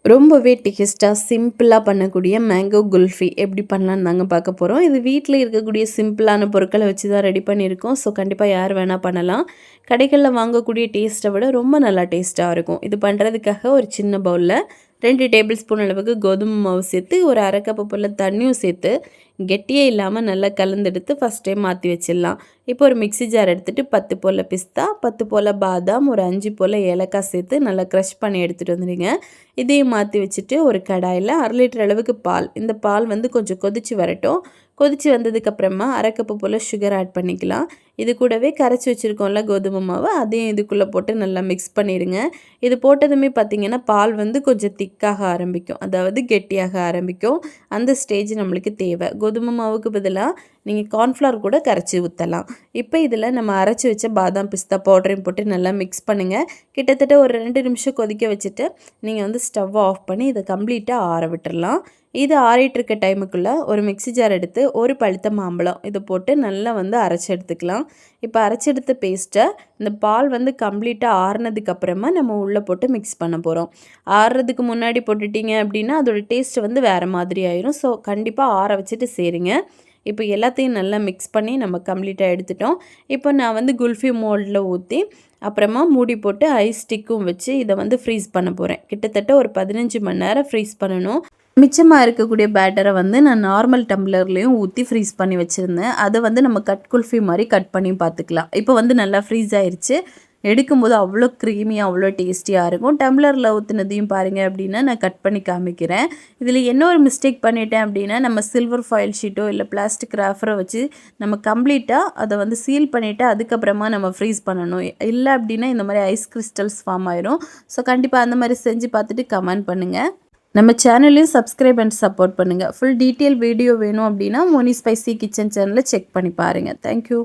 ரொம்பவே டேஸ்ட்டா, சிம்பிளா பண்ணக்கூடிய மேங்கோ குல்ஃபி எப்படி பண்ணலான்னு தாங்க பார்க்க போறோம். இது வீட்ல இருக்கக்கூடிய சிம்பிளான பொருட்கள வச்சு தான் ரெடி பண்ணியிருக்கோம். ஸோ கண்டிப்பா யார் வேணா பண்ணலாம். கடைகள்ல வாங்கக்கூடிய டேஸ்ட்ட விட ரொம்ப நல்லா டேஸ்ட்டா இருக்கும். இது பண்ணுறதுக்காக ஒரு சின்ன பவுல்ல 2 டேபிள் ஸ்பூன் அளவுக்கு கோதுமை மாவு சேர்த்து, ஒரு 1/2 கப்பு போல தண்ணியும் சேர்த்து, கெட்டியே இல்லாம நல்லா கலந்தெடுத்து ஃபர்ஸ்ட் டைம் மாத்தி வச்சிடலாம். இப்போ ஒரு மிக்ஸி ஜார் எடுத்துட்டு 10 போல பிஸ்தா, 10 போல பாதாம், ஒரு 5 போல ஏலக்காய் சேர்த்து நல்லா க்ரஷ் பண்ணி எடுத்துட்டு வந்துடுங்க. இதையும் மாற்றி வச்சுட்டு ஒரு கடாயில் 1/2 லிட்டர் அளவுக்கு பால், இந்த பால் வந்து கொஞ்சம் கொதித்து வரட்டும். கொதித்து வந்ததுக்கப்புறமா 1/2 கப்பு போல் சுகர் ஆட் பண்ணிக்கலாம். இது கூடவே கரைச்சி வச்சுருக்கோம்ல கோதுமை மாவு, அதையும் இதுக்குள்ளே போட்டு நல்லா மிக்ஸ் பண்ணிடுங்க. இது போட்டதுமே பார்த்திங்கன்னா பால் வந்து கொஞ்சம் திக்காக ஆரம்பிக்கும், அதாவது கெட்டியாக ஆரம்பிக்கும். அந்த ஸ்டேஜ் நம்மளுக்கு தேவை. கோதுமை மாவுக்கு பதிலாக நீங்கள் கார்ன்ஃப்ளவர் கூட கரைச்சி ஊற்றலாம். இப்போ இதில் நம்ம அரைச்சி வச்ச பாதாம் பிஸ்தா பவுடரையும் போட்டு நல்லா மிக்ஸ் பண்ணுங்கள். கிட்டத்தட்ட ஒரு 2 நிமிஷம் கொதிக்க வச்சுட்டு நீங்கள் வந்து ஸ்டவ்வை ஆஃப் பண்ணி இதை கம்ப்ளீட்டாக ஆற விட்டுறலாம். இது ஆறிட்டு இருக்க டைமுக்குள்ளே ஒரு மிக்ஸி ஜார் எடுத்து ஒரு பழுத்த மாம்பழம் இதை போட்டு நல்லா வந்து அரைச்சி எடுத்துக்கலாம். இப்போ அரைச்சி எடுத்த பேஸ்ட்டை இந்த பால் வந்து கம்ப்ளீட்டாக ஆறுனதுக்கப்புறமா நம்ம உள்ளே போட்டு மிக்ஸ் பண்ண போகிறோம். ஆறுறதுக்கு முன்னாடி போட்டுட்டிங்க அப்படின்னா அதோடய டேஸ்ட்டு வந்து வேறு மாதிரி ஆயிரும். ஸோ கண்டிப்பாக ஆற வச்சுட்டு சேருங்க. இப்போ எல்லாத்தையும் நல்லா மிக்ஸ் பண்ணி நம்ம கம்ப்ளீட்டாக எடுத்துட்டோம். இப்போ நான் வந்து குல்ஃபி மோல்டில் ஊற்றி அப்புறமா மூடி போட்டு ஐஸ் ஸ்டிக்கும் வச்சு இதை வந்து ஃப்ரீஸ் பண்ண போகிறேன். கிட்டத்தட்ட ஒரு 15 மணி நேரம் ஃப்ரீஸ் பண்ணணும். மிச்சமாக இருக்கக்கூடிய பேட்டரை வந்து நான் நார்மல் டம்ளர்லேயும் ஊற்றி ஃப்ரீஸ் பண்ணி வச்சுருந்தேன். அதை வந்து நம்ம கட் குல்ஃபி மாதிரி கட் பண்ணி பார்த்துக்கலாம். இப்போ வந்து நல்லா ஃப்ரீஸ் ஆயிடுச்சு. எடுக்கும்போது அவ்வளோ க்ரீமியாக அவ்வளோ டேஸ்டியாக இருக்கும். டம்ளரில் ஊற்றுனதையும் பாருங்கள் அப்படின்னா நான் கட் பண்ணி காமிக்கிறேன். இதில் என்ன ஒரு மிஸ்டேக் பண்ணிட்டேன் அப்படின்னா, நம்ம சில்வர் ஃபாயில் ஷீட்டோ இல்லை பிளாஸ்டிக் ராஃபரோ வச்சு நம்ம கம்ப்ளீட்டாக அதை வந்து சீல் பண்ணிவிட்டு அதுக்கப்புறமா நம்ம ஃப்ரீஸ் பண்ணணும். இல்லை அப்படின்னா இந்த மாதிரி ஐஸ் கிறிஸ்டல்ஸ் ஃபார்ம் ஆயிரும். ஸோ கண்டிப்பாக அந்த மாதிரி செஞ்சு பார்த்துட்டு கமெண்ட் பண்ணுங்கள். நம்ம சேனலையும் சப்ஸ்கிரைப் அண்ட் சப்போர்ட் பண்ணுங்கள். ஃபுல் டீட்டெயில் வீடியோ வேணும் அப்படின்னா மோனி ஸ்பைசி கிச்சன் சேனலை செக் பண்ணி பாருங்கள். தேங்க்யூ.